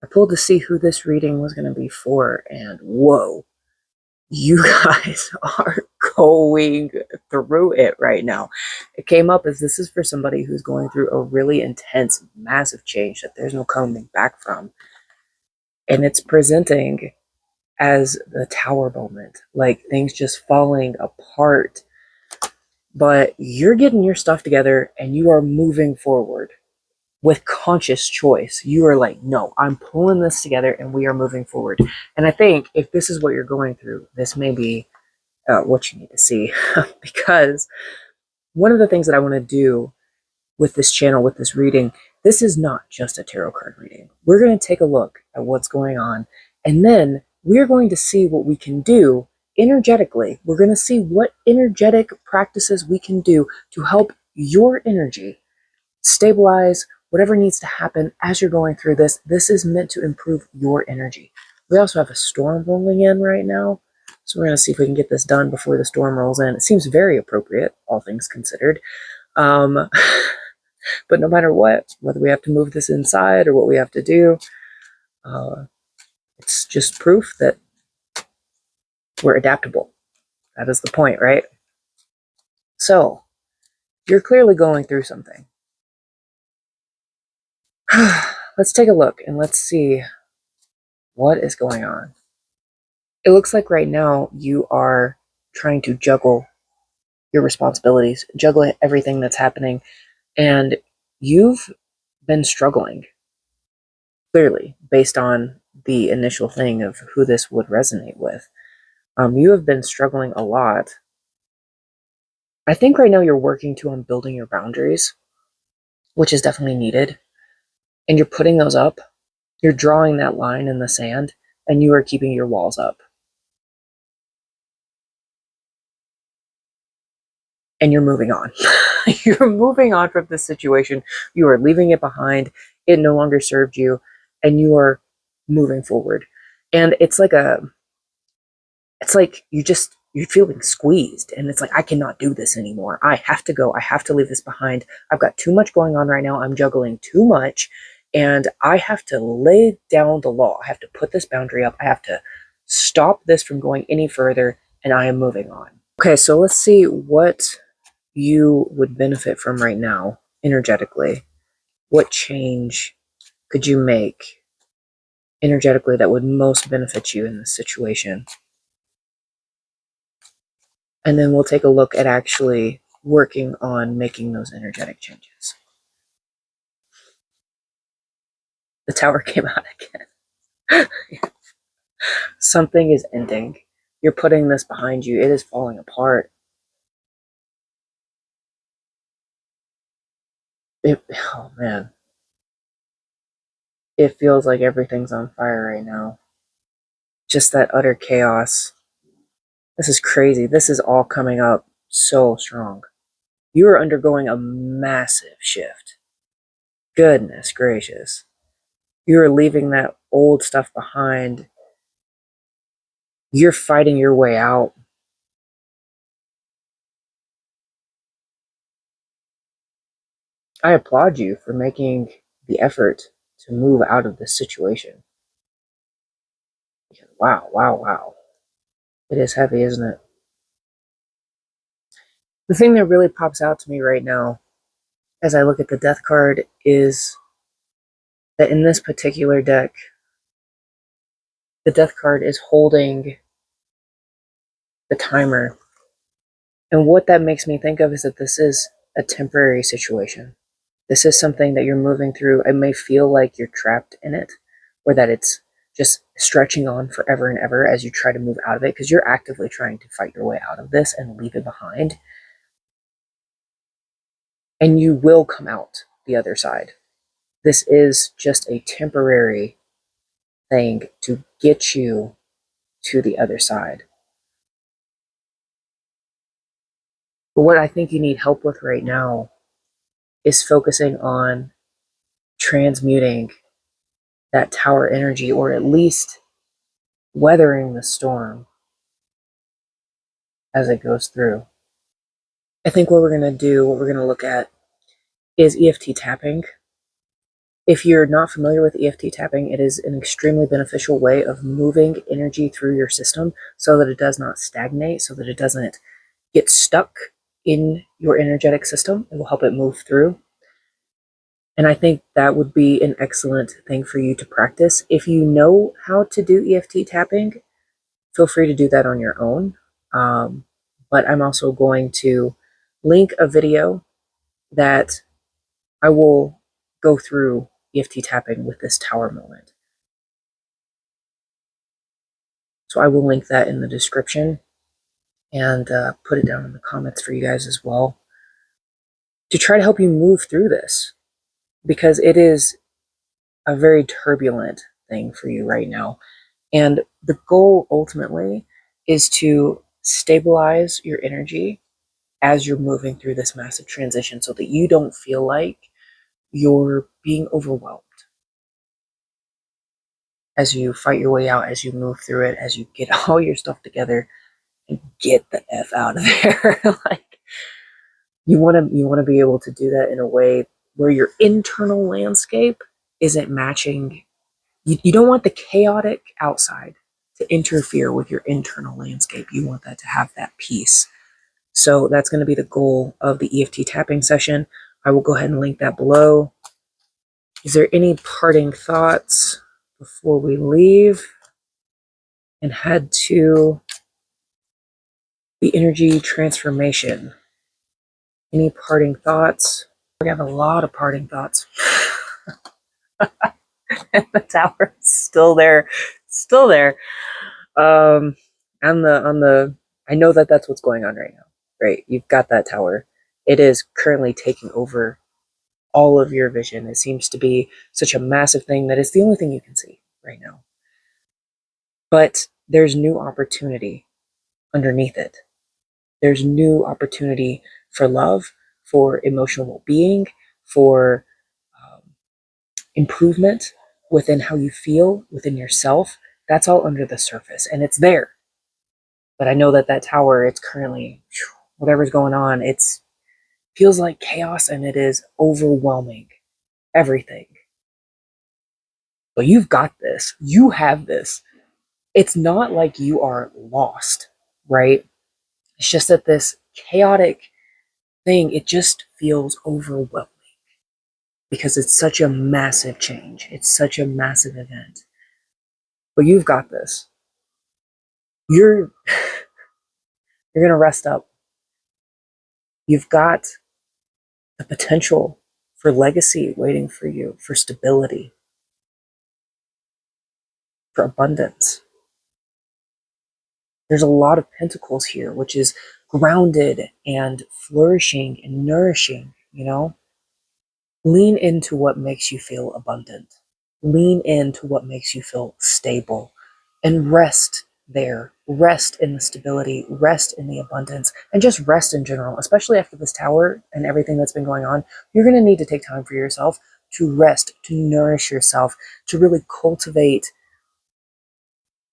I pulled to see who this reading was going to be for, and whoa, you guys are going through it right now. It came up as this is for somebody who's going through a really intense, massive change that there's no coming back from. And it's presenting as the tower moment, like things just falling apart. But you're getting your stuff together and you are moving forward with conscious choice. You are like, no, I'm pulling this together and we are moving forward. And I think if this is what you're going through, this may be what you need to see. Because one of the things that I want to do with this channel, with this reading, this is not just a tarot card reading. We're going to take a look at what's going on, and then we're going to see what we can do energetically. We're going to see what energetic practices we can do to help your energy stabilize whatever needs to happen as you're going through this. This is meant to improve your energy. We also have a storm rolling in right now, so we're going to see if we can get this done before the storm rolls in. It seems very appropriate, all things considered. But no matter what, whether we have to move this inside or what we have to do, it's just proof that we're adaptable. That is the point, right? So, you're clearly going through something. Let's take a look and let's see what is going on. It looks like right now you are trying to juggle your responsibilities, juggle everything that's happening, and you've been struggling, clearly, based on the initial thing of who this would resonate with. You have been struggling a lot. I think right now you're working on building your boundaries, which is definitely needed. And you're putting those up. You're drawing that line in the sand, and you are keeping your walls up. And you're moving on. You're moving on from this situation. You are leaving it behind. It no longer served you, and you are moving forward. And it's like you're feeling squeezed, and it's like, I cannot do this anymore. I have to go. I have to leave this behind. I've got too much going on right now. I'm juggling too much, and I have to lay down the law. I have to put this boundary up. I have to stop this from going any further, and I am moving on. Okay, so let's see what you would benefit from right now, energetically. What change could you make energetically that would most benefit you in this situation? And then we'll take a look at actually working on making those energetic changes. The tower came out again. Something is ending. You're putting this behind you. It is falling apart. Oh man. It feels like everything's on fire right now. Just that utter chaos. This is crazy. This is all coming up so strong. You are undergoing a massive shift. Goodness gracious. You are leaving that old stuff behind. You're fighting your way out. I applaud you for making the effort to move out of this situation. Wow, wow, wow. It is heavy, isn't it? The thing that really pops out to me right now as I look at the death card is that in this particular deck, the death card is holding the timer. And what that makes me think of is that this is a temporary situation. This is something that you're moving through. It may feel like you're trapped in it, or that it's just stretching on forever and ever as you try to move out of it, because you're actively trying to fight your way out of this and leave it behind. And you will come out the other side. This is just a temporary thing to get you to the other side. But what I think you need help with right now is focusing on transmuting that tower energy, or at least weathering the storm as it goes through. I think what we're going to look at is EFT tapping. If you're not familiar with EFT tapping, it is an extremely beneficial way of moving energy through your system so that it does not stagnate, so that it doesn't get stuck in your energetic system. It will help it move through. And I think that would be an excellent thing for you to practice. If you know how to do EFT tapping, feel free to do that on your own. But I'm also going to link a video that I will go through EFT tapping with this tower moment. So I will link that in the description and put it down in the comments for you guys as well to try to help you move through this, because it is a very turbulent thing for you right now. And the goal ultimately is to stabilize your energy as you're moving through this massive transition so that you don't feel like you're being overwhelmed as you fight your way out, as you move through it, as you get all your stuff together and get the F out of there. Like, you want to be able to do that in a way where your internal landscape isn't matching. You don't want the chaotic outside to interfere with your internal landscape. You want that to have that peace. So that's going to be the goal of the EFT tapping session. I will go ahead and link that below. Is there any parting thoughts before we leave and head to the energy transformation? Any parting thoughts? We have a lot of parting thoughts. And the tower is still there. Still there. On the I know that that's what's going on right now. Right? You've got that tower. It is currently taking over all of your vision. It seems to be such a massive thing that it's the only thing you can see right now. But there's new opportunity underneath it. There's new opportunity for love, for emotional well-being, for improvement within how you feel, within yourself. That's all under the surface, and it's there. But I know that that tower, it's currently, whatever's going on, it's feels like chaos, and it is overwhelming everything. But you've got this. You have this. It's not like you are lost, right? It's just that this chaotic thing, it just feels overwhelming because it's such a massive change. It's such a massive event. But you've got this. You're going to rest up. You've got the potential for legacy waiting for you, for stability, for abundance. There's a lot of pentacles here, which is grounded and flourishing and nourishing, you know? Lean into what makes you feel abundant. Lean into what makes you feel stable and rest there. Rest in the stability, rest in the abundance, and just rest in general, especially after this tower and everything that's been going on. You're going to need to take time for yourself to rest, to nourish yourself, to really cultivate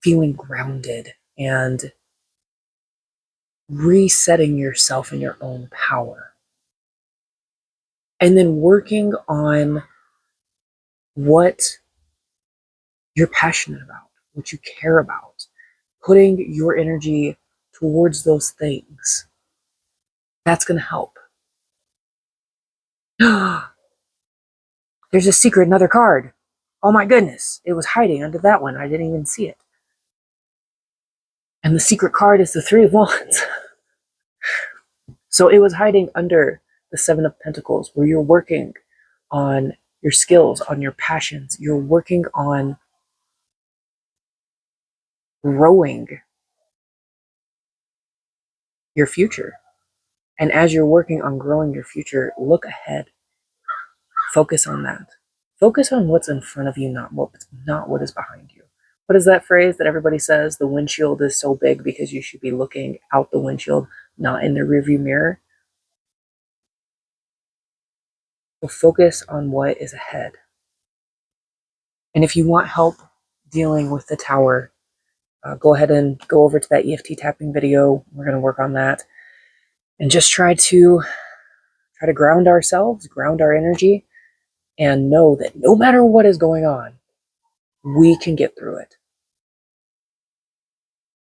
feeling grounded and resetting yourself in your own power. And then working on what you're passionate about, what you care about, putting your energy towards those things. That's going to help. There's a secret, another card. Oh my goodness, it was hiding under that one. I didn't even see it. And the secret card is the Three of Wands. So it was hiding under the Seven of Pentacles, where you're working on your skills, on your passions. You're working on growing your future. And as you're working on growing your future, look ahead. Focus on that. Focus on what's in front of you, not what is behind you. What is that phrase that everybody says? The windshield is so big because you should be looking out the windshield, not in the rearview mirror. So focus on what is ahead. And if you want help dealing with the tower, go ahead and go over to that EFT tapping video. We're going to work on that and just try to ground ourselves, ground our energy, and know that no matter what is going on, we can get through it.